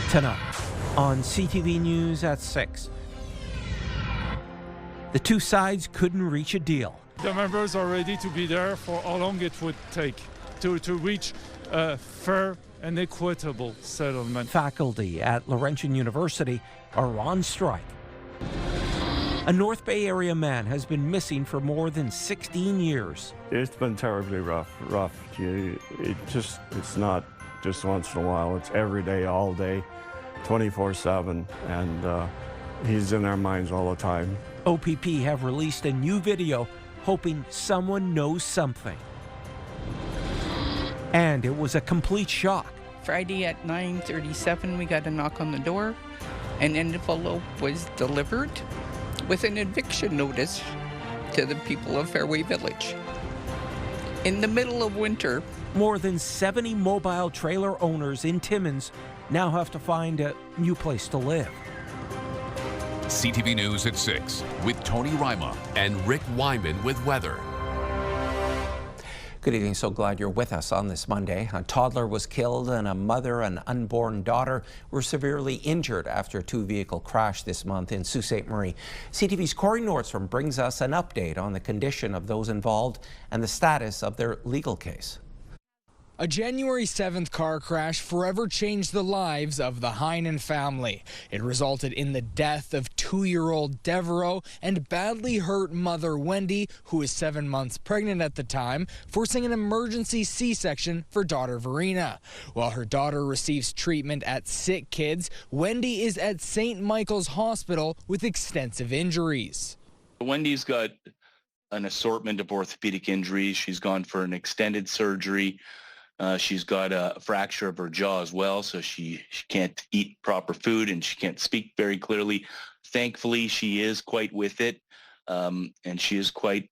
Tonight on CTV News at 6. The two sides couldn't reach a deal. The members are ready to be there for how long it would take to reach a fair and equitable settlement. Faculty at Laurentian University are on strike. A North Bay area man has been missing for more than 16 years. It's been terribly rough. It's not just once in a while. It's every day, all day, 24/7, and he's in our minds all the time. OPP have released a new video hoping someone knows something. And it was a complete shock. Friday at 9:37, we got a knock on the door. An envelope was delivered with an eviction notice to the people of Fairway Village. In the middle of winter, more than 70 mobile trailer owners in Timmins now have to find a new place to live. CTV News at 6 with Tony Ryma and Rick Wyman with weather. Good evening. So glad you're with us on this Monday. A toddler was killed and a mother and unborn daughter were severely injured after a two-vehicle crash this month in Sault Ste. Marie. CTV's Corey Nordstrom brings us an update on the condition of those involved and the status of their legal case. A January 7th car crash forever changed the lives of the Heinen family. It resulted in the death of 2-year-old Devereaux and badly hurt mother Wendy, who was 7 months pregnant at the time, forcing an emergency C-section for daughter Verena. While her daughter receives treatment at Sick Kids, Wendy is at St. Michael's Hospital with extensive injuries. Wendy's got an assortment of orthopedic injuries. She's gone for an extended surgery. She's got a fracture of her jaw as well, so she can't eat proper food and she can't speak very clearly. Thankfully, she is quite with it, and she is quite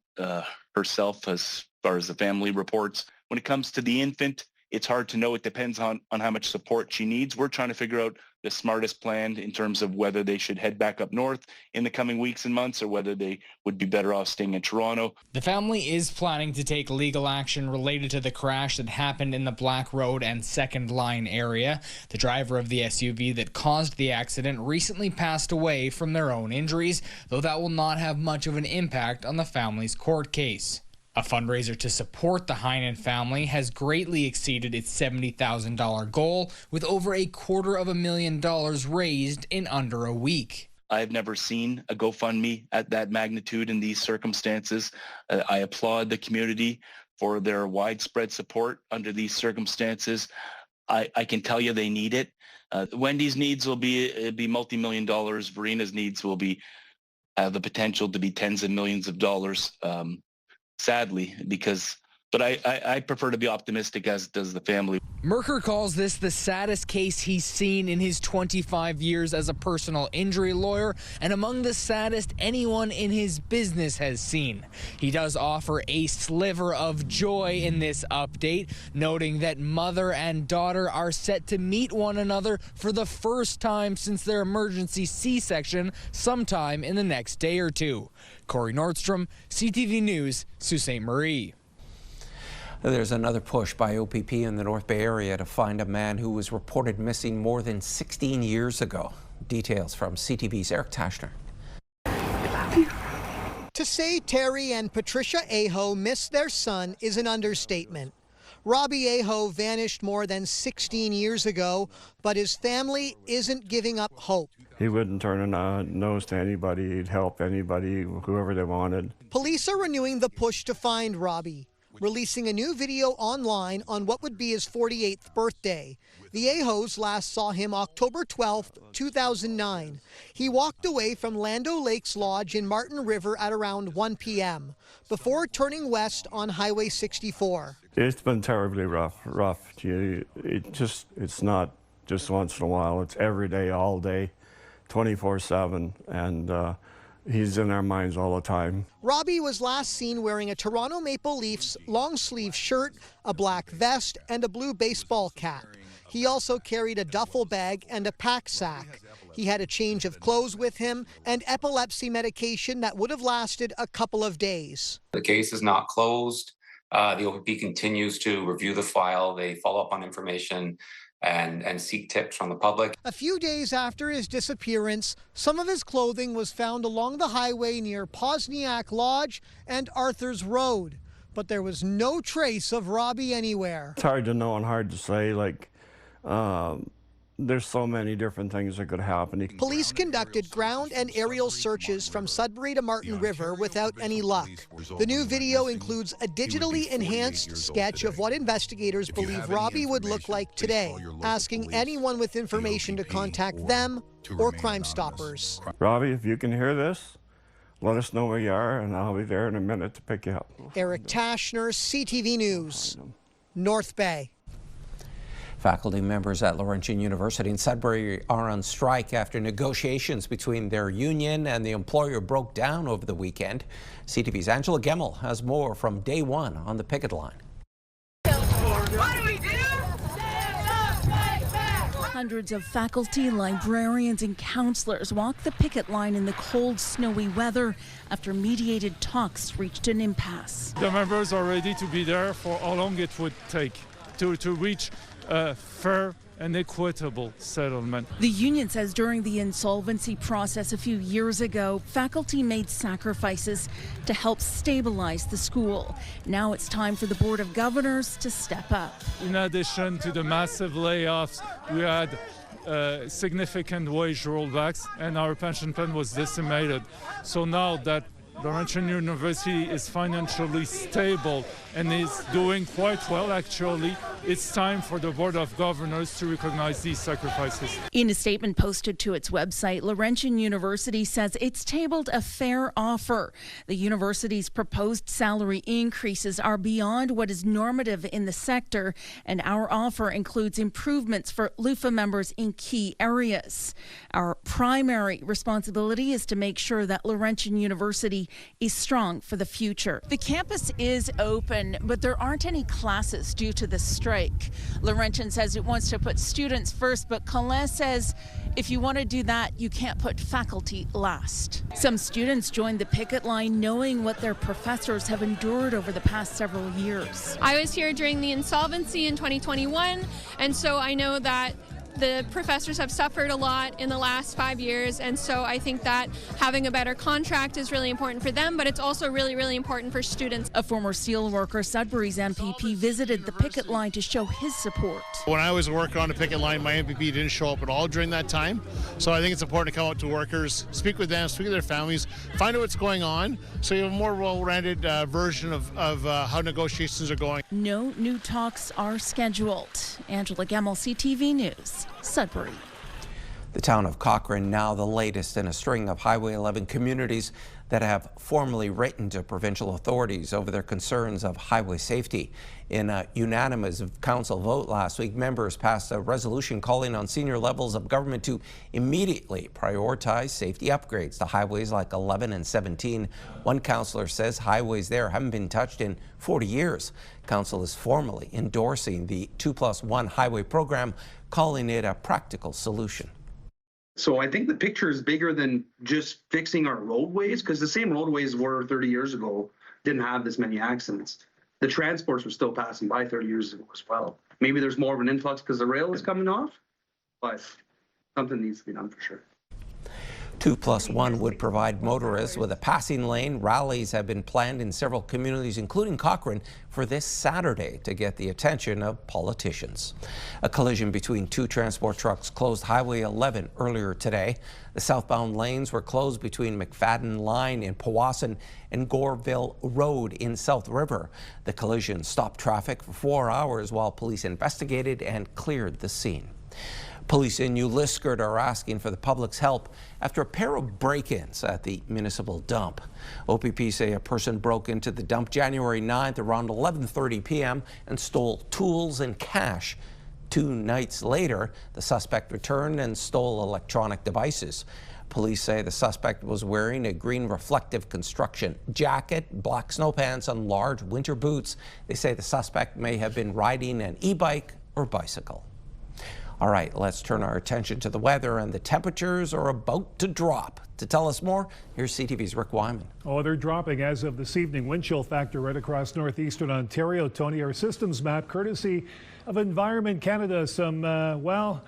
herself as far as the family reports. When it comes to the infant, it's hard to know. It depends on how much support she needs. We're trying to figure out the smartest plan in terms of whether they should head back up north in the coming weeks and months or whether they would be better off staying in Toronto. The family is planning to take legal action related to the crash that happened in the Black Road and Second Line area. The driver of the SUV that caused the accident recently passed away from their own injuries, though that will not have much of an impact on the family's court case. A fundraiser to support the Heinen family has greatly exceeded its $70,000 goal, with over $250,000 raised in under a week. I've never seen a GoFundMe at that magnitude in these circumstances. I applaud the community for their widespread support under these circumstances. I can tell you they need it. Wendy's needs will be multi-million dollars. Verena's needs will have the potential to be tens of millions of dollars. Sadly, but I prefer to be optimistic, as does the family. Merker calls this the saddest case he's seen in his 25 years as a personal injury lawyer, and among the saddest anyone in his business has seen. He does offer a sliver of joy in this update, noting that mother and daughter are set to meet one another for the first time since their emergency C-section sometime in the next day or two. Corey Nordstrom, CTV News, Sault Ste. Marie. There's another push by OPP in the North Bay area to find a man who was reported missing more than 16 years ago. Details from CTV's Eric Tashner. To say Terry and Patricia Aho missed their son is an understatement. Robbie Aho vanished more than 16 years ago, but his family isn't giving up hope. He wouldn't turn a nose to anybody. He'd help anybody, whoever they wanted. Police are renewing the push to find Robbie, releasing a new video online on what would be his 48th birthday. The Ahos last saw him October 12, 2009. He walked away from Lando Lakes Lodge in Martin River at around 1 p.m. before turning west on Highway 64. It's been terribly rough. It's not just once in a while. It's every day, all day, 24/7, and he's in our minds all the time. Robbie was last seen wearing a Toronto Maple Leafs long-sleeve shirt, a black vest, and a blue baseball cap. He also carried a duffel bag and a pack sack. He had a change of clothes with him and epilepsy medication that would have lasted a couple of days. The case is not closed. The OPP continues to review the file. They follow up on information and seek tips from the public. A few days after his disappearance, some of his clothing was found along the highway near Posniak Lodge and Arthur's Road, but there was no trace of Robbie anywhere. It's hard to know and hard to say, there's so many different things that could happen. Police conducted ground and aerial searches from Sudbury to Martin River without any luck. The new video includes a digitally enhanced sketch of what investigators believe Robbie would look like today, asking anyone with information to contact them or Crime Stoppers. Robbie, if you can hear this, let us know where you are, and I'll be there in a minute to pick you up. Eric Tashner, CTV News, North Bay. Faculty members at Laurentian University in Sudbury are on strike after negotiations between their union and the employer broke down over the weekend. CTV's Angela Gemmell has more from day one on the picket line. What do we do? Hundreds of faculty, librarians, and counselors walked the picket line in the cold, snowy weather after mediated talks reached an impasse. The members are ready to be there for how long it would take to reach a fair and equitable settlement. The union says during the insolvency process a few years ago, faculty made sacrifices to help stabilize the school. Now it's time for the Board of Governors to step up. In addition to the massive layoffs, we had significant wage rollbacks and our pension plan was decimated. So now that Laurentian University is financially stable and is doing quite well, actually, it's time for the Board of Governors to recognize these sacrifices. In a statement posted to its website, Laurentian University says it's tabled a fair offer. The university's proposed salary increases are beyond what is normative in the sector, and our offer includes improvements for LUFA members in key areas. Our primary responsibility is to make sure that Laurentian University is strong for the future. The campus is open, but there aren't any classes due to the strike. Laurentian says it wants to put students first, but Colin says if you want to do that, you can't put faculty last. Some students joined the picket line knowing what their professors have endured over the past several years. I was here during the insolvency in 2021, and so I know that the professors have suffered a lot in the last 5 years, and so I think that having a better contract is really important for them, but it's also really, really important for students. A former steelworker, Sudbury's MPP, visited the picket line to show his support. When I was working on the picket line, my MPP didn't show up at all during that time, so I think it's important to come out to workers, speak with them, speak with their families, find out what's going on, so you have a more well-rounded version of how negotiations are going. No new talks are scheduled. Angela Gemmell, CTV News, Sudbury. The town of Cochrane, now the latest in a string of Highway 11 communities that have formally written to provincial authorities over their concerns of highway safety. In a unanimous council vote last week, members passed a resolution calling on senior levels of government to immediately prioritize safety upgrades to highways like 11 and 17. One councillor says highways there haven't been touched in 40 years. Council is formally endorsing the 2+1 highway program, calling it a practical solution. So I think the picture is bigger than just fixing our roadways, because the same roadways were 30 years ago didn't have this many accidents. The transports were still passing by 30 years ago as well. Maybe there's more of an influx because the rail is coming off, but something needs to be done for sure. 2+1 would provide motorists with a passing lane. Rallies have been planned in several communities, including Cochrane, for this Saturday to get the attention of politicians. A collision between two transport trucks closed Highway 11 earlier today. The southbound lanes were closed between McFadden Line in Powassan and Goreville Road in South River. The collision stopped traffic for 4 hours while police investigated and cleared the scene. Police in New Liskeard are asking for the public's help after a pair of break-ins at the municipal dump. OPP say a person broke into the dump January 9th around 11:30 p.m. and stole tools and cash. 2 nights later, the suspect returned and stole electronic devices. Police say the suspect was wearing a green reflective construction jacket, black snow pants, and large winter boots. They say the suspect may have been riding an e-bike or bicycle. All right, let's turn our attention to the weather, and the temperatures are about to drop. To tell us more, here's CTV's Rick Wyman. Oh, they're dropping as of this evening. Wind chill factor right across northeastern Ontario. Tony, our systems map, courtesy of Environment Canada. Some, well,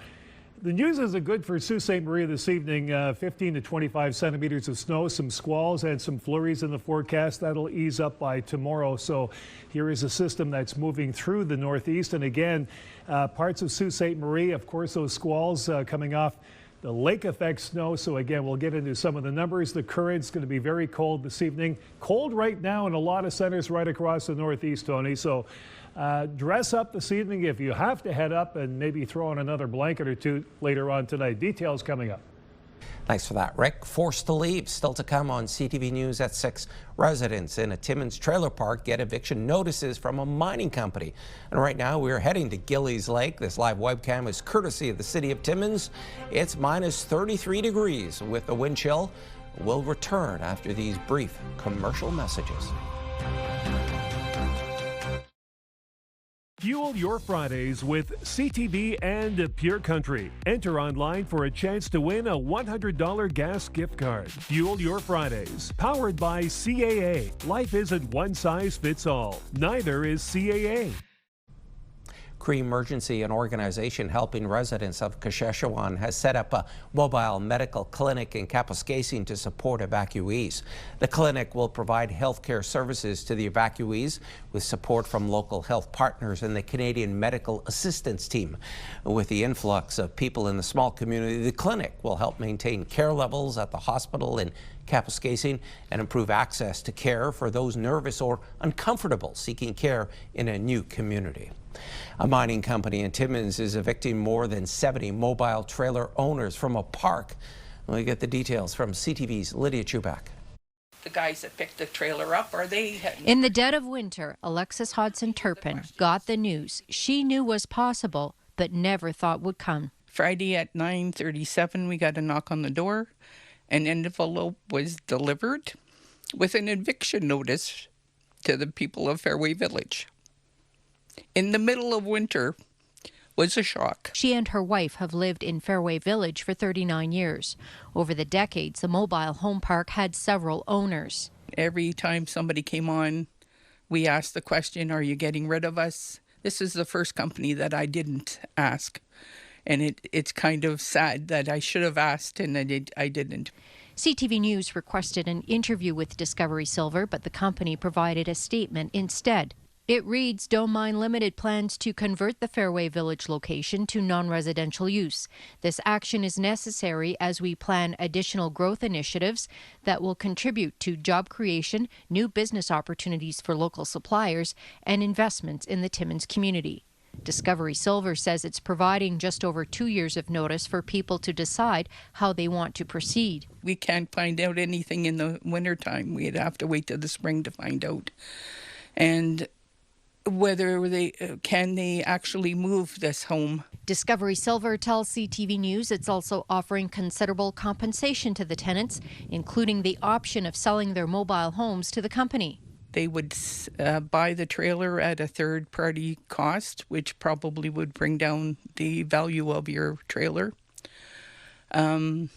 the news isn't good for Sault Ste. Marie this evening. 15 to 25 centimeters of snow, some squalls and some flurries in the forecast. That'll ease up by tomorrow. So here is a system that's moving through the northeast. And again, parts of Sault Ste. Marie, of course, those squalls coming off the lake effect snow. So again, we'll get into some of the numbers. The current's going to be very cold this evening. Cold right now in a lot of centers right across the northeast, Tony. So dress up this evening if you have to head up, and maybe throw on another blanket or two later on tonight. Details coming up. Thanks for that, Rick. Forced to leave, still to come on CTV News at 6. Residents in a Timmins trailer park get eviction notices from a mining company. And right now we're heading to Gillies Lake. This live webcam is courtesy of the city of Timmins. It's minus 33 degrees with the wind chill. We'll return after these brief commercial messages. Fuel your Fridays with CTV and Pure Country. Enter online for a chance to win a $100 gas gift card. Fuel your Fridays. Powered by CAA. Life isn't one size fits all. Neither is CAA. Cree Emergency, an organization helping residents of Kashechewan, has set up a mobile medical clinic in Kapuskasing to support evacuees. The clinic will provide health care services to the evacuees with support from local health partners and the Canadian Medical Assistance Team. With the influx of people in the small community, the clinic will help maintain care levels at the hospital in Kapuskasing and improve access to care for those nervous or uncomfortable seeking care in a new community. A mining company in Timmins is evicting more than 70 mobile trailer owners from a park. We get the details from CTV's Lydia Chubak. The guys that picked the trailer up, are they? In the dead of winter, Alexis Hodson-Turpin got the news she knew was possible, but never thought would come. Friday at 9:37, we got a knock on the door. An envelope was delivered with an eviction notice to the people of Fairway Village. In the middle of winter was a shock. She and her wife have lived in Fairway Village for 39 years. Over the decades, the mobile home park had several owners. Every time somebody came on, we asked the question, are you getting rid of us? This is the first company that I didn't ask. And it's kind of sad that I should have asked and I didn't. CTV News requested an interview with Discovery Silver, but the company provided a statement instead. It reads, Dome Mine Limited plans to convert the Fairway Village location to non-residential use. This action is necessary as we plan additional growth initiatives that will contribute to job creation, new business opportunities for local suppliers, and investments in the Timmins community. Discovery Silver says it's providing just over 2 years of notice for people to decide how they want to proceed. We can't find out anything in the wintertime. We'd have to wait till the spring to find out. And whether they actually move this home. Discovery Silver tells CTV News it's also offering considerable compensation to the tenants, including the option of selling their mobile homes to the company. They would buy the trailer at a third-party cost, which probably would bring down the value of your trailer. They're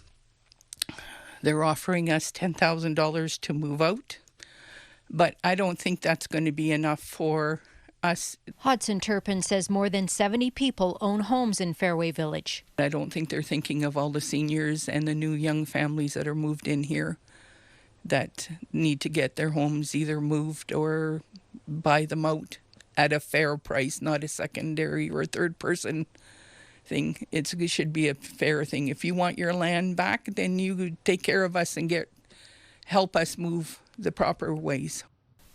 offering us $10,000 to move out, but I don't think that's going to be enough for us. Hodson-Turpin says more than 70 people own homes in Fairway Village. I don't think they're thinking of all the seniors and the new young families that are moved in here that need to get their homes either moved or buy them out at a fair price, not a secondary or third person thing. It should be a fair thing. If you want your land back, then you take care of us and help us move the proper ways.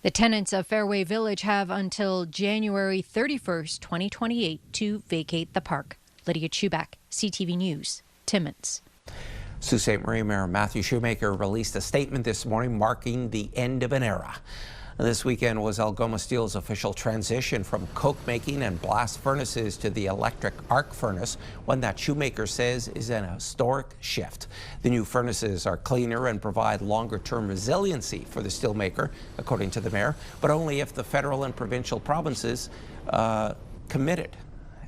The tenants of Fairway Village have until January 31st, 2028 to vacate the park. Lydia Chubak, CTV News, Timmins. Sault Ste. Marie Mayor Matthew Shoemaker released a statement this morning marking the end of an era. This weekend was Algoma Steel's official transition from coke making and blast furnaces to the electric arc furnace, one that Shoemaker says is an historic shift. The new furnaces are cleaner and provide longer-term resiliency for the steelmaker, according to the mayor, but only if the federal and provincial provinces committed.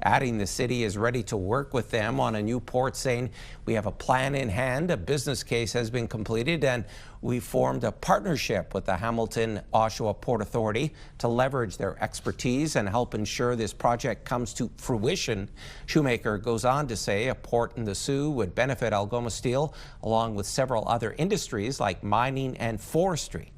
adding the city is ready to work with them on a new port, saying we have a plan in hand, a business case has been completed, and we formed a partnership with the Hamilton-Oshawa Port Authority to leverage their expertise and help ensure this project comes to fruition. Shoemaker goes on to say a port in the Soo would benefit Algoma Steel along with several other industries like mining and forestry.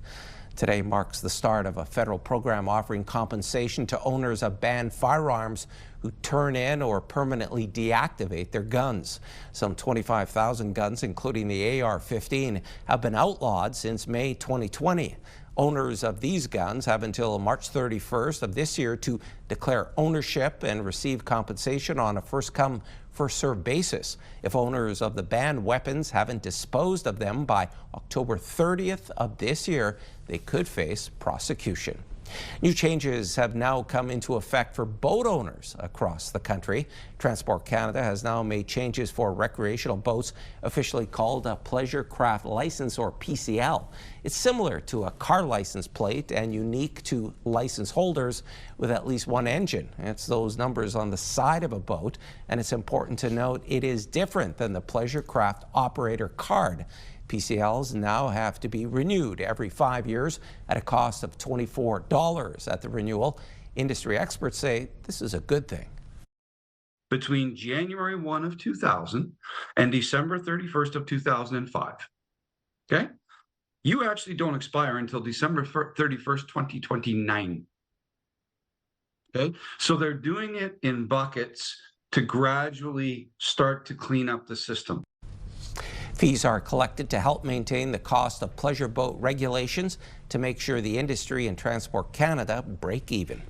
Today marks the start of a federal program offering compensation to owners of banned firearms who turn in or permanently deactivate their guns. Some 25,000 guns, including the AR-15, have been outlawed since May 2020. Owners of these guns have until March 31st of this year to declare ownership and receive compensation on a first-come, first-served basis. If owners of the banned weapons haven't disposed of them by October 30th of this year, they could face prosecution. New changes have now come into effect for boat owners across the country. Transport Canada has now made changes for recreational boats, officially called a Pleasure Craft License, or PCL. It's similar to a car license plate and unique to license holders with at least one engine. It's those numbers on the side of a boat, and it's important to note it is different than the Pleasure Craft Operator Card. PCLs now have to be renewed every 5 years at a cost of $24 at the renewal. Industry experts say this is a good thing. Between January 1 of 2000 and December 31st of 2005, okay? You actually don't expire until December 31st, 2029. Okay? So they're doing it in buckets to gradually start to clean up the system. Fees are collected to help maintain the cost of pleasure boat regulations to make sure the industry and Transport Canada break even.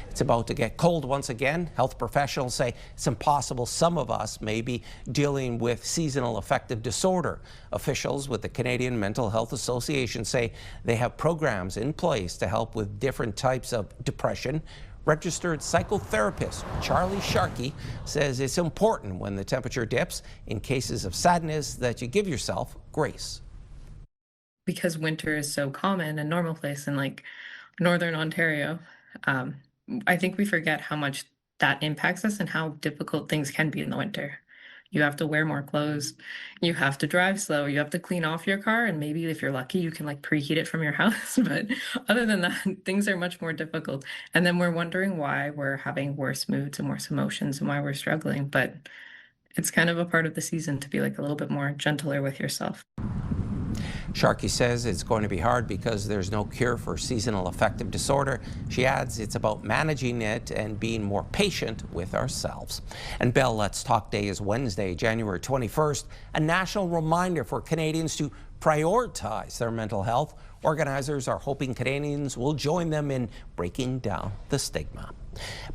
It's about to get cold once again. Health professionals say it's impossible some of us may be dealing with seasonal affective disorder. Officials with the Canadian Mental Health Association say they have programs in place to help with different types of depression. Registered psychotherapist Charlie Sharkey says it's important when the temperature dips in cases of sadness that you give yourself grace. Because winter is so common and normal place in like Northern Ontario, I think we forget how much that impacts us and how difficult things can be in the winter. You have to wear more clothes, you have to drive slow, you have to clean off your car, and maybe if you're lucky, you can like preheat it from your house. But other than that, things are much more difficult. And then we're wondering why we're having worse moods and worse emotions and why we're struggling. But it's kind of a part of the season to be like a little bit more gentler with yourself. Sharkey says it's going to be hard because there's no cure for seasonal affective disorder. She adds it's about managing it and being more patient with ourselves. And Bell Let's Talk Day is Wednesday, January 21st, a national reminder for Canadians to prioritize their mental health. Organizers are hoping Canadians will join them in breaking down the stigma.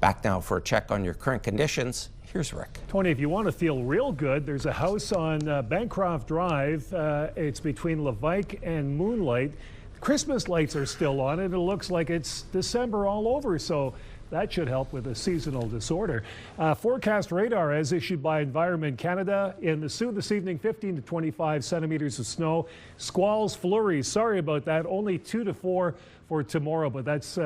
Back now for a check on your current conditions. Here's Rick. Tony, if you want to feel real good, there's a house on Bancroft Drive. It's between Levaque and Moonlight. Christmas lights are still on, and it looks like it's December all over, so that should help with a seasonal disorder. Forecast radar as issued by Environment Canada. In the Soo this evening, 15 to 25 centimeters of snow. Squalls, flurries, sorry about that, only 2 to 4 for tomorrow, but that's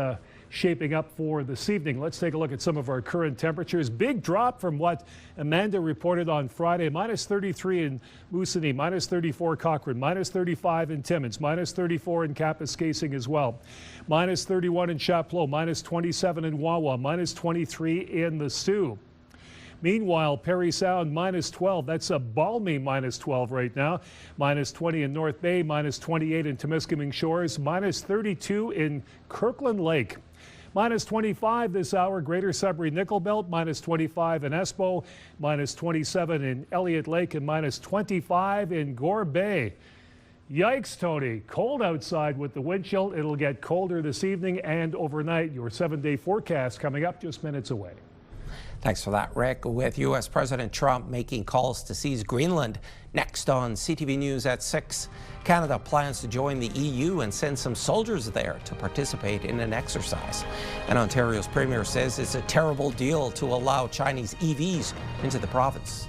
shaping up for this evening. Let's take a look at some of our current temperatures. Big drop from what Amanda reported on Friday. Minus 33 in Moosonee, minus 34 Cochrane, minus 35 in Timmins, minus 34 in Kapuskasing as well. Minus 31 in Chapleau, minus 27 in Wawa, minus 23 in the Soo. Meanwhile, Parry Sound, minus 12. That's a balmy minus 12 right now. Minus 20 in North Bay, minus 28 in Temiskaming Shores, minus 32 in Kirkland Lake. Minus 25 this hour, Greater Sudbury Nickel Belt, minus 25 in Espo, minus 27 in Elliott Lake, and minus 25 in Gore Bay. Yikes, Tony. Cold outside with the wind chill. It'll get colder this evening and overnight. Your 7-day forecast coming up just minutes away. Thanks for that, Rick. With U.S. President Trump making calls to seize Greenland. Next on CTV News at 6, Canada plans to join the EU and send some soldiers there to participate in an exercise. And Ontario's Premier says it's a terrible deal to allow Chinese EVs into the province.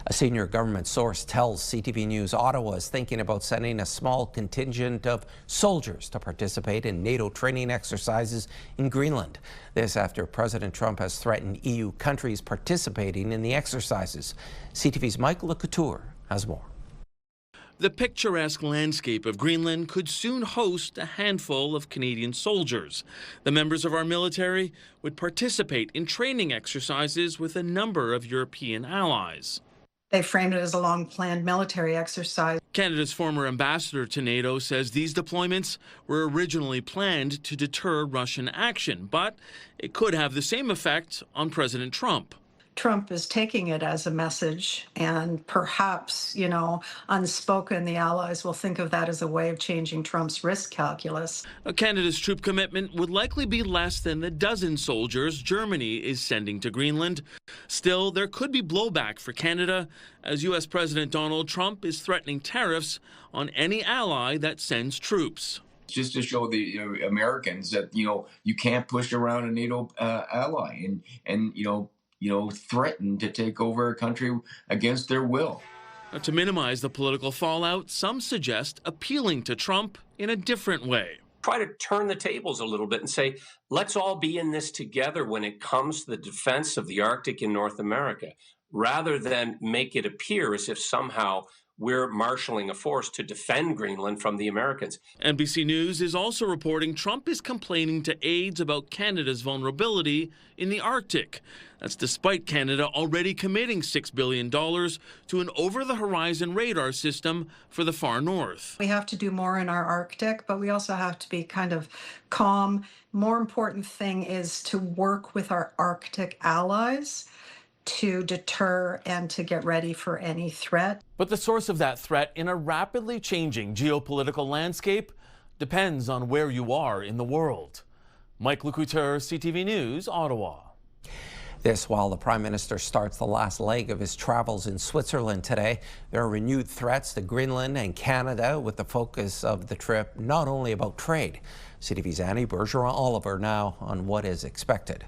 A A senior government source tells CTV News Ottawa is thinking about sending a small contingent of soldiers to participate in NATO training exercises in Greenland. This after President Trump has threatened EU countries participating in the exercises. CTV's Mike Locomotive has more. The picturesque landscape of Greenland could soon host a handful of Canadian soldiers. The members of our military would participate in training exercises with a number of European allies. They framed it as a long-planned military exercise. Canada's former ambassador to NATO says these deployments were originally planned to deter Russian action, but it could have the same effect on President Trump. Trump is taking it as a message, and perhaps, unspoken, the allies will think of that as a way of changing Trump's risk calculus. Canada's troop commitment would likely be less than the dozen soldiers Germany is sending to Greenland. Still, there could be blowback for Canada, as U.S. President Donald Trump is threatening tariffs on any ally that sends troops. Just to show the Americans that, you can't push around a NATO ally and threaten to take over a country against their will. To minimize the political fallout, some suggest appealing to Trump in a different way. Try to turn the tables a little bit and say, let's all be in this together when it comes to the defense of the Arctic in North America, rather than make it appear as if somehow we're marshalling a force to defend Greenland from the Americans. NBC News is also reporting Trump is complaining to aides about Canada's vulnerability in the Arctic. That's despite Canada already committing $6 billion to an over-the-horizon radar system for the far north. We have to do more in our Arctic, but we also have to be kind of calm. More important thing is to work with our Arctic allies to deter and to get ready for any threat. But the source of that threat in a rapidly changing geopolitical landscape depends on where you are in the world. Mike Locomotive, CTV News, Ottawa. This while the Prime Minister starts the last leg of his travels in Switzerland today. There are renewed threats to Greenland and Canada, with the focus of the trip not only about trade. CTV's Annie Bergeron-Oliver now on what is expected.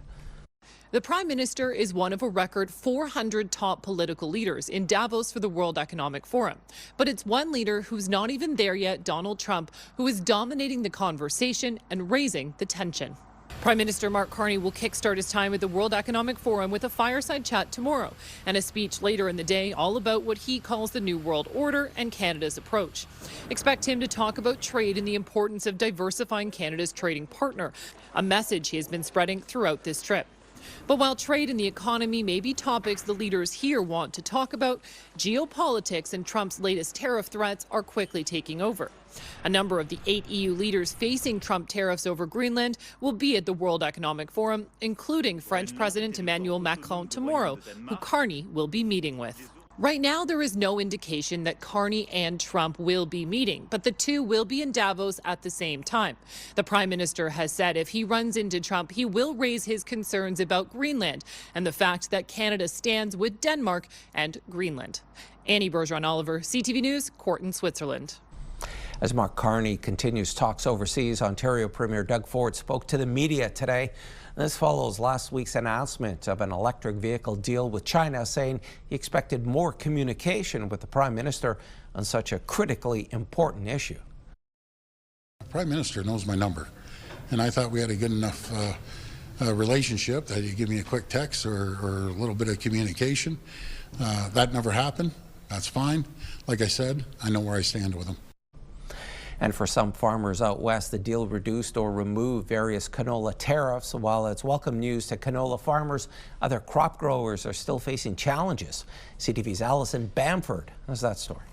The Prime Minister is one of a record 400 top political leaders in Davos for the World Economic Forum. But it's one leader who's not even there yet, Donald Trump, who is dominating the conversation and raising the tension. Prime Minister Mark Carney will kickstart his time at the World Economic Forum with a fireside chat tomorrow and a speech later in the day all about what he calls the New World Order and Canada's approach. Expect him to talk about trade and the importance of diversifying Canada's trading partner, a message he has been spreading throughout this trip. But while trade and the economy may be topics the leaders here want to talk about, geopolitics and Trump's latest tariff threats are quickly taking over. A number of the 8 EU leaders facing Trump tariffs over Greenland will be at the World Economic Forum, including French President Emmanuel Macron tomorrow, who Carney will be meeting with. Right now, there is no indication that Carney and Trump will be meeting, but the two will be in Davos at the same time. The Prime Minister has said if he runs into Trump, he will raise his concerns about Greenland and the fact that Canada stands with Denmark and Greenland. Annie Bergeron-Oliver, CTV News, Corton, Switzerland. As Mark Carney continues talks overseas, Ontario Premier Doug Ford spoke to the media today. This follows last week's announcement of an electric vehicle deal with China, saying he expected more communication with the Prime Minister on such a critically important issue. The Prime Minister knows my number, and I thought we had a good enough relationship that he'd give me a quick text or a little bit of communication. That never happened. That's fine. Like I said, I know where I stand with him. And for some farmers out west, the deal reduced or removed various canola tariffs. While it's welcome news to canola farmers, other crop growers are still facing challenges. CTV's Allison Bamford has that story.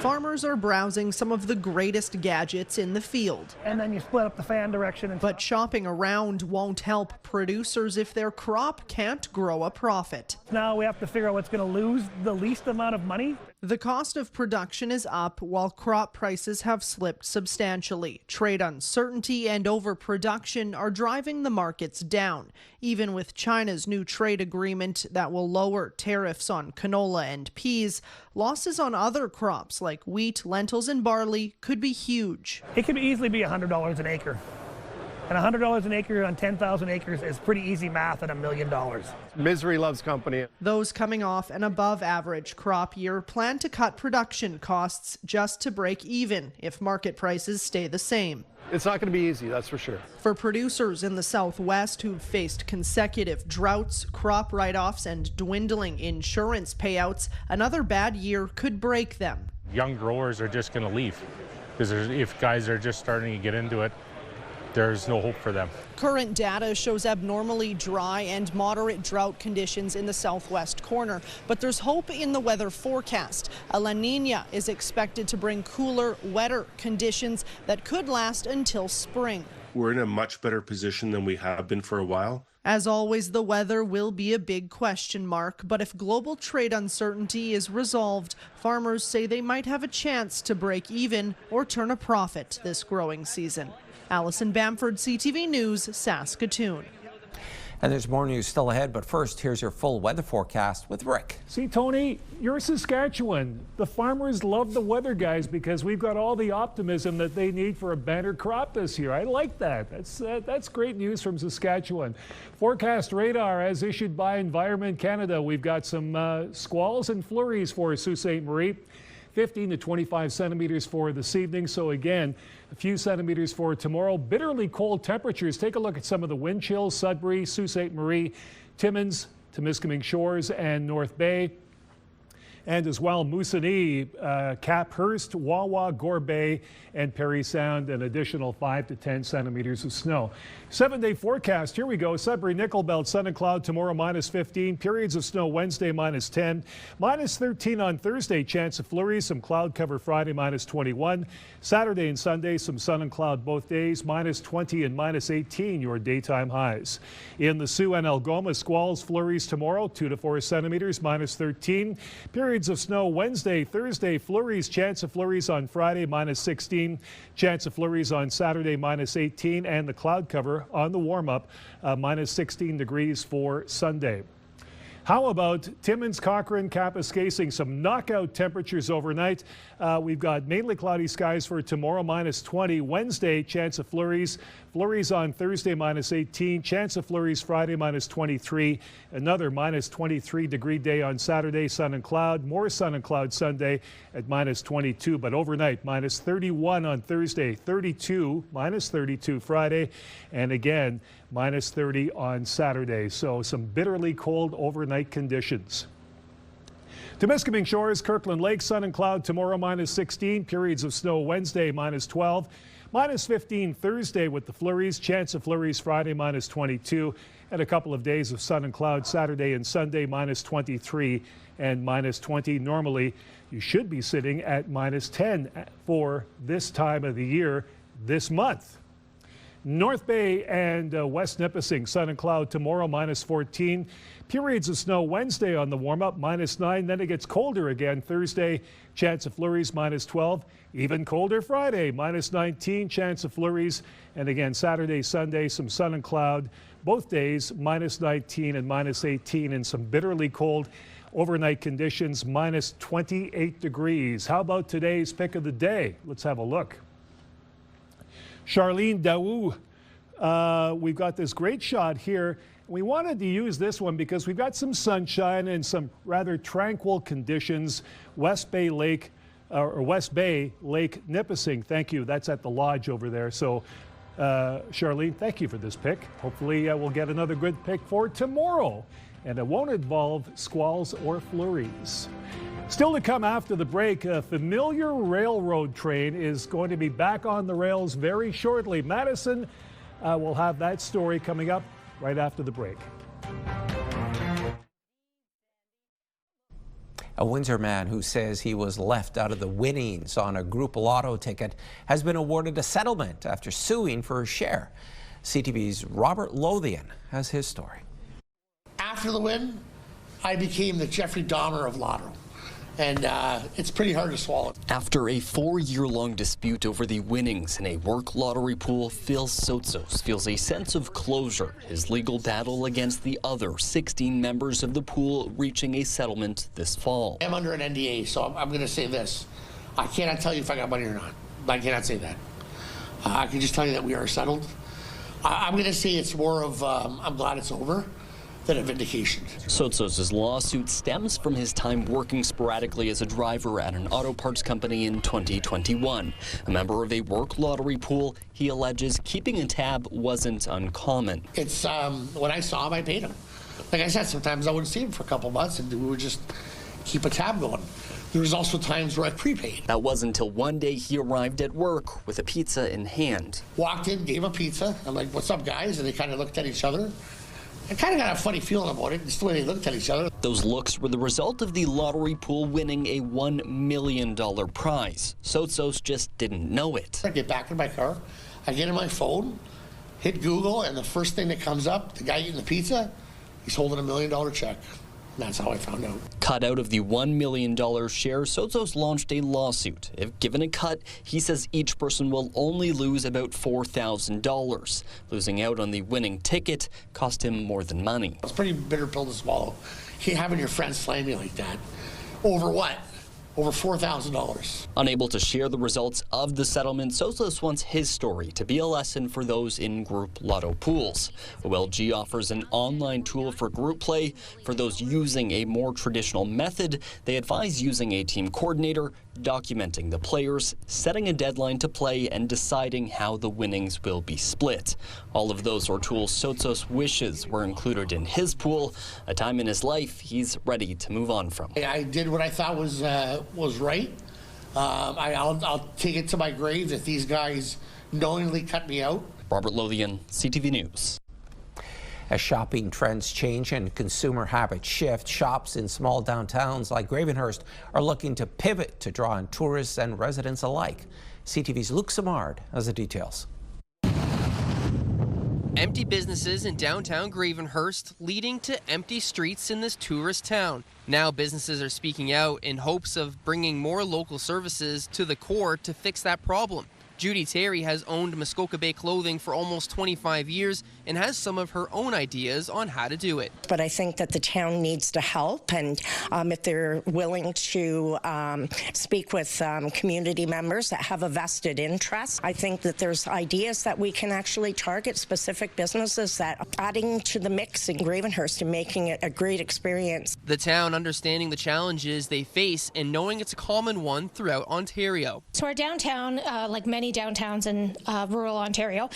Farmers are browsing some of the greatest gadgets in the field. And then you split up the fan direction. But shopping around won't help producers if their crop can't grow a profit. Now we have to figure out what's going to lose the least amount of money. The cost of production is up while crop prices have slipped substantially. Trade uncertainty and overproduction are driving the markets down, even with China's new trade agreement that will lower tariffs on canola and peas. Losses on other crops like wheat, lentils, and barley could be huge. It could easily be $100 an acre. And $100 an acre on 10,000 acres is pretty easy math at $1 million. Misery loves company. Those coming off an above-average crop year plan to cut production costs just to break even if market prices stay the same. It's not going to be easy, that's for sure. For producers in the Southwest who've faced consecutive droughts, crop write-offs, and dwindling insurance payouts, another bad year could break them. Young growers are just going to leave because if guys are just starting to get into it, there's no hope for them. Current data shows abnormally dry and moderate drought conditions in the southwest corner, but there's hope in the weather forecast. A La Nina is expected to bring cooler, wetter conditions that could last until spring. We're in a much better position than we have been for a while. As always, the weather will be a big question mark, but if global trade uncertainty is resolved, farmers say they might have a chance to break even or turn a profit this growing season. Allison Bamford, CTV News, Saskatoon. And there's more news still ahead, but first, here's your full weather forecast with Rick. See, Tony, you're Saskatchewan. The farmers love the weather guys because we've got all the optimism that they need for a banner crop this year. I like that. That's great news from Saskatchewan. Forecast radar as issued by Environment Canada. We've got some squalls and flurries for Sault Ste. Marie. 15 to 25 centimeters for this evening. So again, a few centimeters for tomorrow. Bitterly cold temperatures. Take a look at some of the wind chills. Sudbury, Sault Ste. Marie, Timmins, Temiskaming Shores, and North Bay. And as well, Moosonee, Caphurst, Wawa, Gore Bay, and Parry Sound, an additional 5 to 10 centimeters of snow. 7-day forecast. Here we go. Sudbury, Nickel Belt, sun and cloud tomorrow, minus 15. Periods of snow Wednesday, minus 10. Minus 13 on Thursday. Chance of flurries. Some cloud cover Friday, minus 21. Saturday and Sunday, some sun and cloud both days. Minus 20 and minus 18, your daytime highs. In the Sioux and Algoma, squalls, flurries tomorrow, 2 to 4 centimeters, minus 13. Periods of snow Wednesday, Thursday, flurries. Chance of flurries on Friday, minus 16. Chance of flurries on Saturday, minus 18. And the cloud cover on the warm-up, minus 16 degrees for Sunday. How about Timmins, Cochrane, Kapuskasing? Some knockout temperatures overnight. We've got mainly cloudy skies for tomorrow, minus 20. Wednesday, chance of flurries. Flurries on Thursday, minus 18. Chance of flurries Friday, minus 23. Another minus 23 degree day on Saturday, sun and cloud. More sun and cloud Sunday at minus 22. But overnight, minus 31 on Thursday, 32, minus 32 Friday. And again, minus 30 on Saturday. So some bitterly cold overnight conditions. Temiskaming Shores, Kirkland Lake, sun and cloud tomorrow, minus 16. Periods of snow Wednesday, minus 12. Minus 15 Thursday with the flurries. Chance of flurries Friday, minus 22. And a couple of days of sun and cloud Saturday and Sunday, minus 23 and minus 20. Normally, you should be sitting at minus 10 for this time of the year this month. North Bay and West Nipissing, sun and cloud tomorrow, minus 14. Periods of snow Wednesday on the warm-up, minus 9. Then it gets colder again Thursday. Chance of flurries, minus 12. Even colder Friday, minus 19. Chance of flurries. And again, Saturday, Sunday, some sun and cloud. Both days, minus 19 and minus 18. And some bitterly cold overnight conditions, minus 28 degrees. How about today's pick of the day? Let's have a look. Charlene Daou, we've got this great shot here. We wanted to use this one because we've got some sunshine and some rather tranquil conditions. West Bay Lake Nipissing. Thank you. That's at the lodge over there. So, Charlene, thank you for this pick. Hopefully, we'll get another good pick for tomorrow, and it won't involve squalls or flurries. Still to come after the break, a familiar railroad train is going to be back on the rails very shortly. Madison will have that story coming up right after the break. A Windsor man who says he was left out of the winnings on a group lotto ticket has been awarded a settlement after suing for a share. CTV's Robert Lothian has his story. After the win, I became the Jeffrey Dahmer of lotto. And it's pretty hard to swallow. After a 4-year-long dispute over the winnings in a work lottery pool, Phil Sotzos feels a sense of closure. His legal battle against the other 16 members of the pool reaching a settlement this fall. I'm under an NDA, so I'm going to say this. I cannot tell you if I got money or not. I cannot say that. I can just tell you that we are settled. I'm going to say it's more of I'm glad it's over than a vindication. Sotsos's lawsuit stems from his time working sporadically as a driver at an auto parts company in 2021. A member of a work lottery pool, he alleges keeping a tab wasn't uncommon. It's when I saw him, I paid him. Like I said, sometimes I wouldn't see him for a couple months and we would just keep a tab going. There was also times where I prepaid. That wasn't until one day he arrived at work with a pizza in hand. Walked in, gave him a pizza. I'm like, what's up, guys? And they kind of looked at each other. I kind of got a funny feeling about it. It's the way they looked at each other. Those looks were the result of the lottery pool winning a $1 million prize. Sotsos just didn't know it. I get back in my car. I get on my phone, hit Google, and the first thing that comes up, the guy eating the pizza, he's holding $1 million check. That's how I found out. Cut out of the $1 million share, Sotsos launched a lawsuit. If given a cut, he says each person will only lose about $4,000. Losing out on the winning ticket cost him more than money. It's a pretty bitter pill to swallow. Having your friends slam you like that. Over what? Over $4,000. Unable to share the results of the settlement, Sotsos wants his story to be a lesson for those in group lotto pools. OLG offers an online tool for group play. For those using a more traditional method, they advise using a team coordinator, documenting the players, setting a deadline to play, and deciding how the winnings will be split. All of those are tools Sotsos wishes were included in his pool, a time in his life he's ready to move on from. I did what I thought was right. I'll take it to my grave that these guys knowingly cut me out. Robert Lothian, CTV News. As shopping trends change and consumer habits shift, shops in small downtowns like Gravenhurst are looking to pivot to draw in tourists and residents alike. CTV's Luke Samard has the details. Empty businesses in downtown Gravenhurst leading to empty streets in this tourist town. Now businesses are speaking out in hopes of bringing more local services to the core to fix that problem. Judy Terry has owned Muskoka Bay Clothing for almost 25 years and has some of her own ideas on how to do it. But I think that the town needs to help, and if they're willing to speak with community members that have a vested interest, I think that there's ideas that we can actually target specific businesses that are adding to the mix in Gravenhurst and making it a great experience. The town understanding the challenges they face and knowing it's a common one throughout Ontario. So our downtown, like many downtowns in rural Ontario,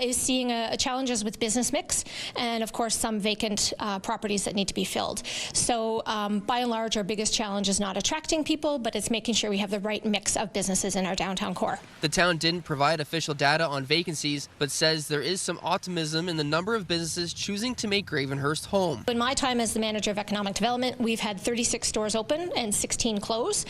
is seeing challenges with business mix and, of course, some vacant properties that need to be filled. So by and large, our biggest challenge is not attracting people, but it's making sure we have the right mix of businesses in our downtown core. The town didn't provide official data on vacancies, but says there is some optimism in the number of businesses choosing to make Gravenhurst home. In my time as the manager of economic development, we've had 36 stores open and 16 close.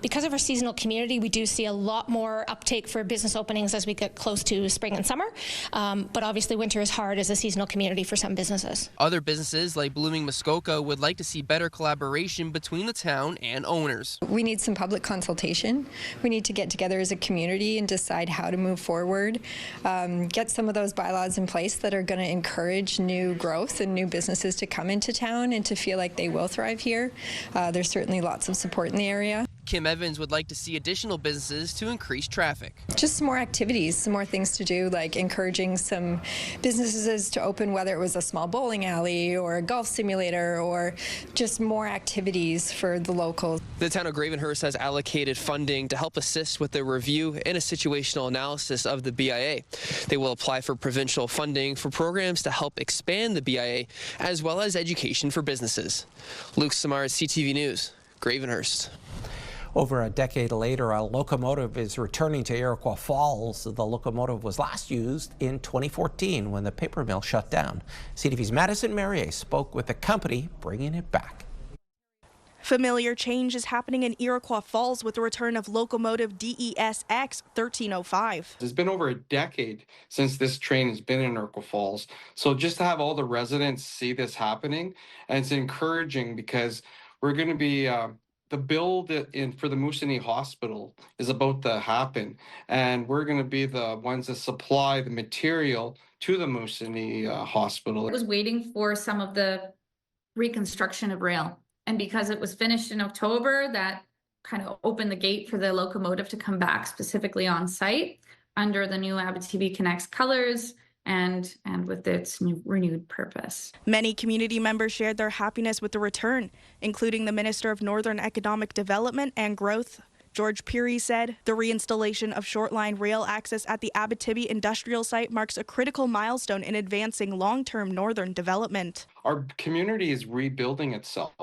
Because of our seasonal community, we do see a lot more uptake for business openings as we get close to spring and summer. But obviously winter is hard as a seasonal community for some businesses. Other businesses like Blooming Muskoka would like to see better collaboration between the town and owners. We need some public consultation. We need to get together as a community and decide how to move forward. Get some of those bylaws in place that are going to encourage new growth and new businesses to come into town and to feel like they will thrive here. There's certainly lots of support in the area. Kim Evans would like to see additional businesses to increase traffic. Just some more activities, some more things to do, like encouraging some businesses to open, whether it was a small bowling alley or a golf simulator or just more activities for the locals. The town of Gravenhurst has allocated funding to help assist with the review and a situational analysis of the BIA. They will apply for provincial funding for programs to help expand the BIA, as well as education for businesses. Luke Samar, CTV News, Gravenhurst. Over a decade later, a locomotive is returning to Iroquois Falls. The locomotive was last used in 2014 when the paper mill shut down. CTV's Madison Merrier spoke with the company bringing it back. Familiar change is happening in Iroquois Falls with the return of Locomotive DESX 1305. It's been over a decade since this train has been in Iroquois Falls. So just to have all the residents see this happening, and it's encouraging because we're going to be the build for the Moosonee Hospital is about to happen, and we're going to be the ones that supply the material to the Moosonee Hospital. I was waiting for some of the reconstruction of rail, and because it was finished in October, that kind of opened the gate for the locomotive to come back specifically on site under the new Abitibi Connects colors and with its renewed purpose. Many community members shared their happiness with the return, including the Minister of Northern Economic Development and Growth, George Peary, said the reinstallation of short-line rail access at the Abitibi industrial site marks a critical milestone in advancing long-term northern development. Our community is rebuilding itself,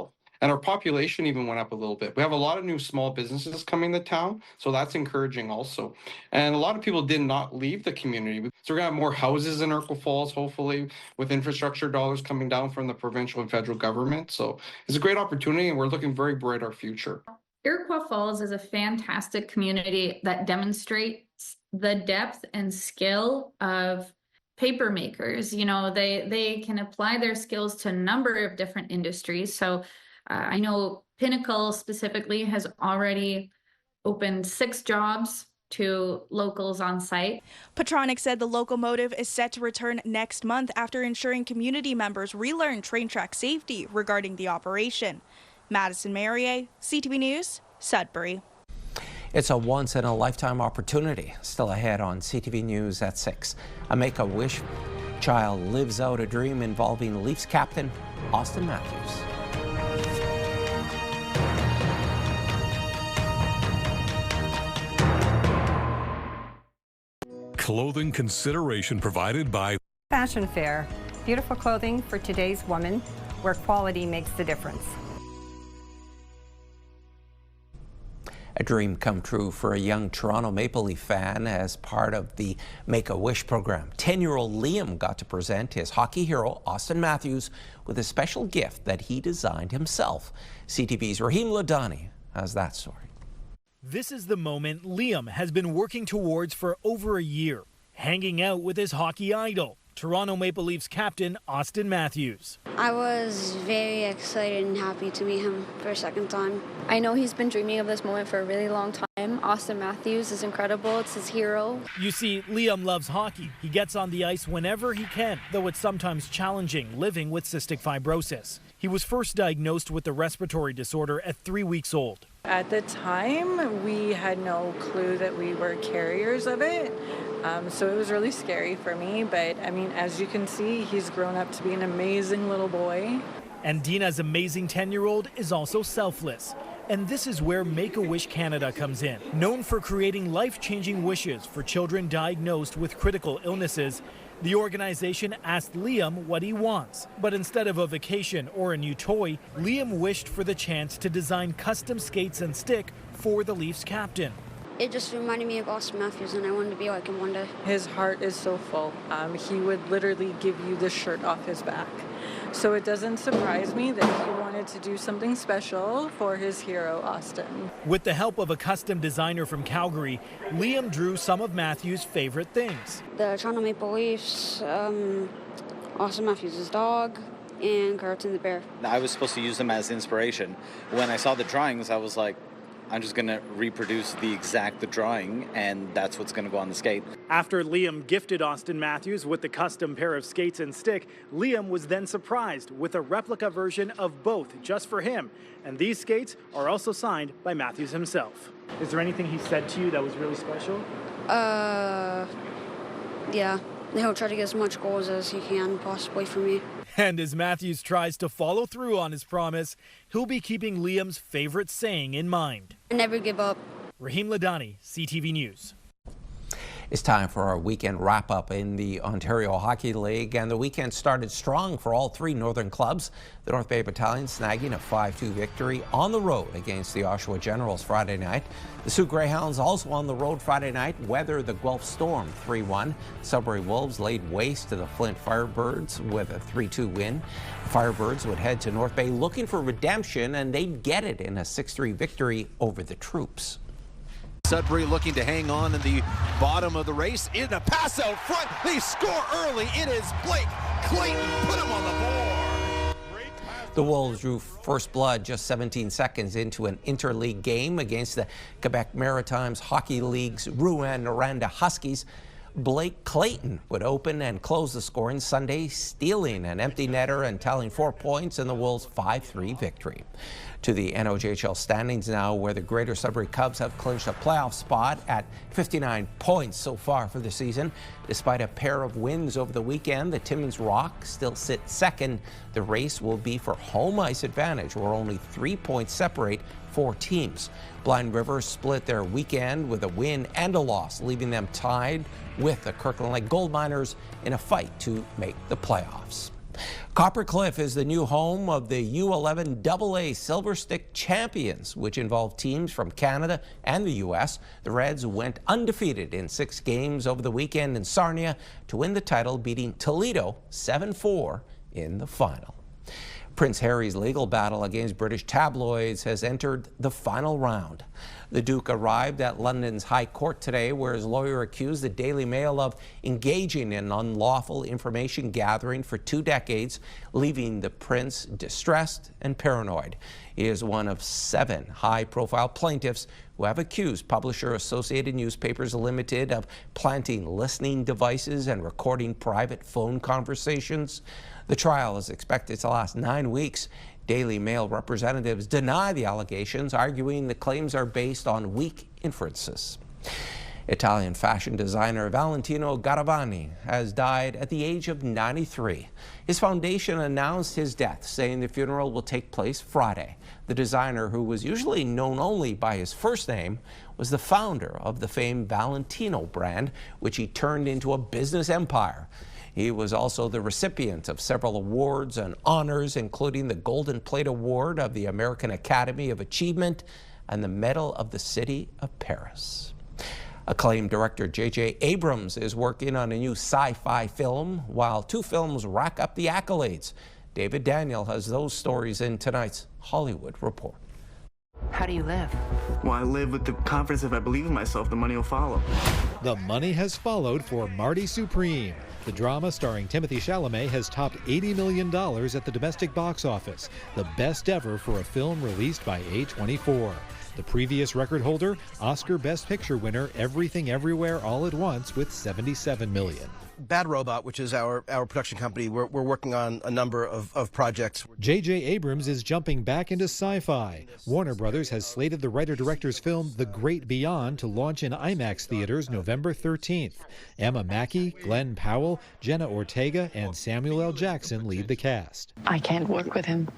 and our population even went up a little bit. We have a lot of new small businesses coming to town, so that's encouraging also. And a lot of people did not leave the community. So we're going to have more houses in Iroquois Falls, hopefully, with infrastructure dollars coming down from the provincial and federal government. So it's a great opportunity, and we're looking very bright our future. Iroquois Falls is a fantastic community that demonstrates the depth and skill of paper makers. You know, they can apply their skills to a number of different industries. So I know Pinnacle specifically has already opened 6 jobs to locals on site. Petronic said the Locomotive is set to return next month after ensuring community members relearn train track safety regarding the operation. Madison Marier, CTV News, Sudbury. It's a once-in-a-lifetime opportunity. Still ahead on CTV News at 6. A Make-A-Wish child lives out a dream involving Leafs captain Austin Matthews. Clothing consideration provided by Fashion Fair. Beautiful clothing for today's woman, where quality makes the difference. A dream come true for a young Toronto Maple Leaf fan as part of the Make-A-Wish program. 10-year-old Liam got to present his hockey hero, Austin Matthews, with a special gift that he designed himself. CTV's Rahim Ladani has that story. This is the moment Liam has been working towards for over a year, hanging out with his hockey idol, Toronto Maple Leafs captain Austin Matthews. I was very excited and happy to meet him for a second time. I know he's been dreaming of this moment for a really long time. Austin Matthews is incredible. It's his hero. You see, Liam loves hockey. He gets on the ice whenever he can, though it's sometimes challenging living with cystic fibrosis. He was first diagnosed with the respiratory disorder at 3 weeks old. At the time, we had no clue that we were carriers of it. So it was really scary for me. But I mean, as you can see, he's grown up to be an amazing little boy. And Dina's amazing 10-year-old is also selfless. And this is where Make-A-Wish Canada comes in. Known for creating life-changing wishes for children diagnosed with critical illnesses, the organization asked Liam what he wants. But instead of a vacation or a new toy, Liam wished for the chance to design custom skates and stick for the Leafs captain. It just reminded me of Austin Matthews, and I wanted to be like him one day. His heart is so full. He would literally give you the shirt off his back. So it doesn't surprise me that he wanted to do something special for his hero, Austin. With the help of a custom designer from Calgary, Liam drew some of Matthews' favorite things. The Toronto Maple Leafs, Austin Matthews' dog, and Carlton the bear. I was supposed to use them as inspiration. When I saw the drawings, I was like, I'm just going to reproduce the exact drawing, and that's what's going to go on the skate. After Liam gifted Austin Matthews with the custom pair of skates and stick, Liam was then surprised with a replica version of both just for him. And these skates are also signed by Matthews himself. Is there anything he said to you that was really special? Yeah. He'll try to get as much goals as he can possibly for me. And as Matthews tries to follow through on his promise, he'll be keeping Liam's favorite saying in mind. Never give up. Rahim Ladani, CTV News. It's time for our weekend wrap-up in the Ontario Hockey League, and the weekend started strong for all 3 northern clubs. The North Bay Battalion snagging a 5-2 victory on the road against the Oshawa Generals Friday night. The Sault Greyhounds also on the road Friday night weathered the Guelph Storm 3-1. Sudbury Wolves laid waste to the Flint Firebirds with a 3-2 win. The Firebirds would head to North Bay looking for redemption, and they'd get it in a 6-3 victory over the Troops. Sudbury looking to hang on in the bottom of the race. In a pass out front. They score early. It is Blake Clayton. Put him on the board. The Wolves drew first blood just 17 seconds into an interleague game against the Quebec Maritimes Hockey League's Rouen-Noranda Huskies. Blake Clayton would open and close the scoring Sunday, stealing an empty netter and tallying 4 points in the Wolves' 5-3 victory. To the NOJHL standings now, where the Greater Sudbury Cubs have clinched a playoff spot at 59 points so far for the season. Despite a pair of wins over the weekend, the Timmins Rock still sit second. The race will be for home ice advantage, where only 3 points separate 4 teams. Blind River split their weekend with a win and a loss, leaving them tied with the Kirkland Lake Gold Miners in a fight to make the playoffs. Copper Cliff is the new home of the U11 AA Silver Stick Champions, which involve teams from Canada and the U.S. The Reds went undefeated in 6 games over the weekend in Sarnia to win the title, beating Toledo 7-4 in the final. Prince Harry's legal battle against British tabloids has entered the final round. The Duke arrived at London's High Court today, where his lawyer accused the Daily Mail of engaging in unlawful information gathering for 2 decades, leaving the prince distressed and paranoid. He is one of 7 high-profile plaintiffs who have accused publisher Associated Newspapers Limited of planting listening devices and recording private phone conversations. The trial is expected to last 9 weeks. Daily Mail representatives deny the allegations, arguing the claims are based on weak inferences. Italian fashion designer Valentino Garavani has died at the age of 93. His foundation announced his death, saying the funeral will take place Friday. The designer, who was usually known only by his first name, was the founder of the famed Valentino brand, which he turned into a business empire. He was also the recipient of several awards and honors, including the Golden Plate Award of the American Academy of Achievement and the Medal of the City of Paris. Acclaimed director J.J. Abrams is working on a new sci-fi film, while 2 films rack up the accolades. David Daniel has those stories in tonight's Hollywood Report. How do you live? Well, I live with the confidence if I believe in myself, the money will follow. The money has followed for Marty Supreme. The drama starring Timothy Chalamet has topped $80 million at the domestic box office, the best ever for a film released by A24. The previous record holder, Oscar Best Picture winner Everything Everywhere All at Once with $77 million. Bad Robot, which is our production company, we're working on a number of projects. J.J. Abrams is jumping back into sci-fi. Warner Brothers has slated the writer-director's film The Great Beyond to launch in IMAX theaters November 13th. Emma Mackey, Glenn Powell, Jenna Ortega, and Samuel L. Jackson lead the cast. I can't work with him.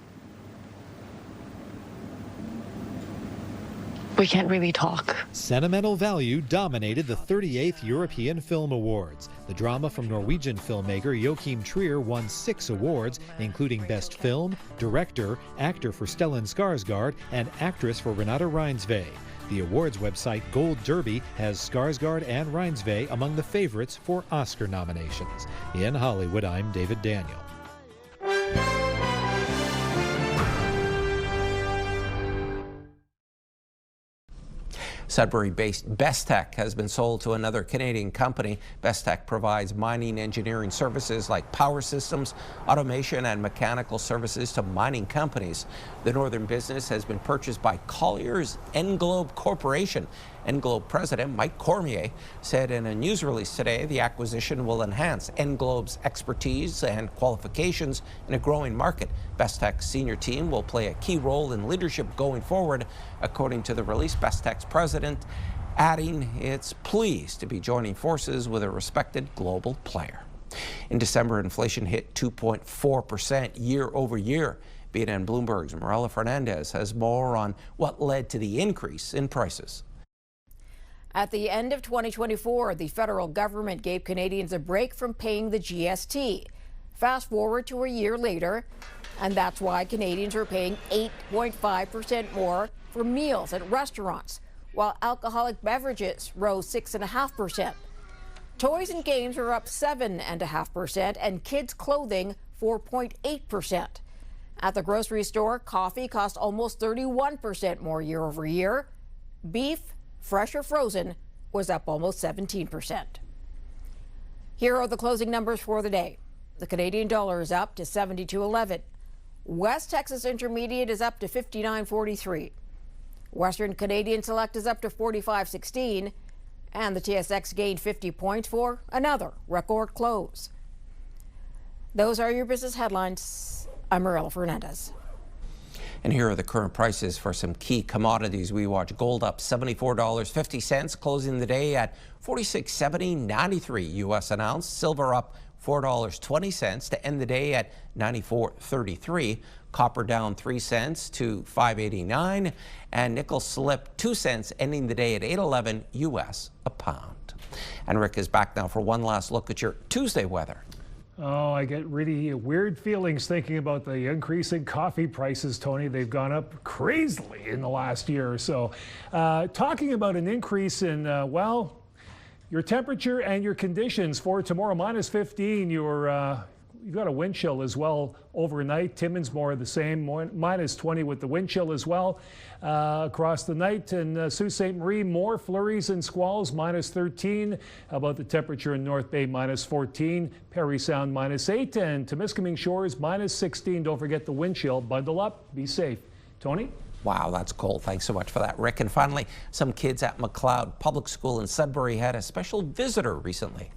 We can't really talk. Sentimental value dominated the 38th European Film Awards. The drama from Norwegian filmmaker Joachim Trier won 6 awards, including Best Film, Director, Actor for Stellan Skarsgård, and Actress for Renate Reinsve. The awards website Gold Derby has Skarsgård and Reinsve among the favorites for Oscar nominations. In Hollywood, I'm David Daniel. Sudbury-based Bestech has been sold to another Canadian company. Bestech provides mining engineering services like power systems, automation, and mechanical services to mining companies. The northern business has been purchased by Colliers Englobe Corporation. Englobe president Mike Cormier said in a news release today the acquisition will enhance Englobe's expertise and qualifications in a growing market. Bestech's senior team will play a key role in leadership going forward, according to the release. Bestech's president adding it's pleased to be joining forces with a respected global player. In December, inflation hit 2.4% year over year. BNN Bloomberg's Morella Fernandez has more on what led to the increase in prices. At the end of 2024, the federal government gave Canadians a break from paying the GST. Fast forward to a year later, and that's why Canadians are paying 8.5% more for meals at restaurants, while alcoholic beverages rose 6.5%. Toys and games are up 7.5%, and kids' clothing 4.8%. At the grocery store, coffee cost almost 31% more year over year. Beef, fresh or frozen, was up almost 17%. Here are the closing numbers for the day. The Canadian dollar is up to 72.11. West Texas Intermediate is up to 59.43. Western Canadian Select is up to 45.16. And the TSX gained 50 points for another record close. Those are your business headlines. I'm Marilla Fernandez. And here are the current prices for some key commodities. We watch gold up $74.50, closing the day at $46.70.93 U.S. an ounce. Silver up $4.20 to end the day at $94.33. Copper down 3 cents to $5.89, and nickel slipped 2 cents, ending the day at $8.11 U.S. a pound. And Rick is back now for one last look at your Tuesday weather. Oh, I get really weird feelings thinking about the increase in coffee prices, Tony. They've gone up crazily in the last year or so. Talking about an increase in, well, your temperature and your conditions for tomorrow, minus 15, you've got a wind chill as well overnight. Timmins more of the same, minus 20 with the wind chill as well. Across the night in Sault Ste. Marie, more flurries and squalls, minus 13. How about the temperature in North Bay, minus 14. Parry Sound, minus 8. And Temiskaming Shores, minus 16. Don't forget the wind chill. Bundle up. Be safe. Tony? Wow, that's cold. Thanks so much for that, Rick. And finally, some kids at McLeod Public School in Sudbury had a special visitor recently.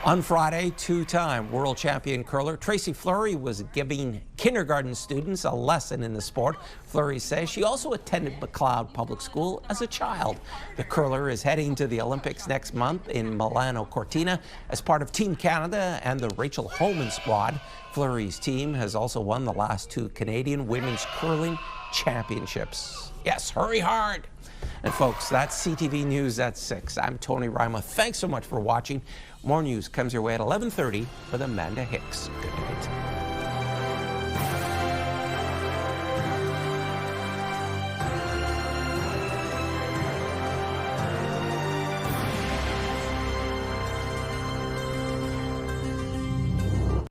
On Friday, two-time world champion curler Tracy Fleury was giving kindergarten students a lesson in the sport. Fleury says she also attended McLeod Public School as a child. The curler is heading to the Olympics next month in Milano Cortina as part of Team Canada and the Rachel Holman squad. Fleury's team has also won the last 2 Canadian women's curling championships. Yes, hurry hard. And folks, that's CTV News at 6. I'm Tony Ryma. Thanks so much for watching. More news comes your way at 11:30 with Amanda Hicks. Good night.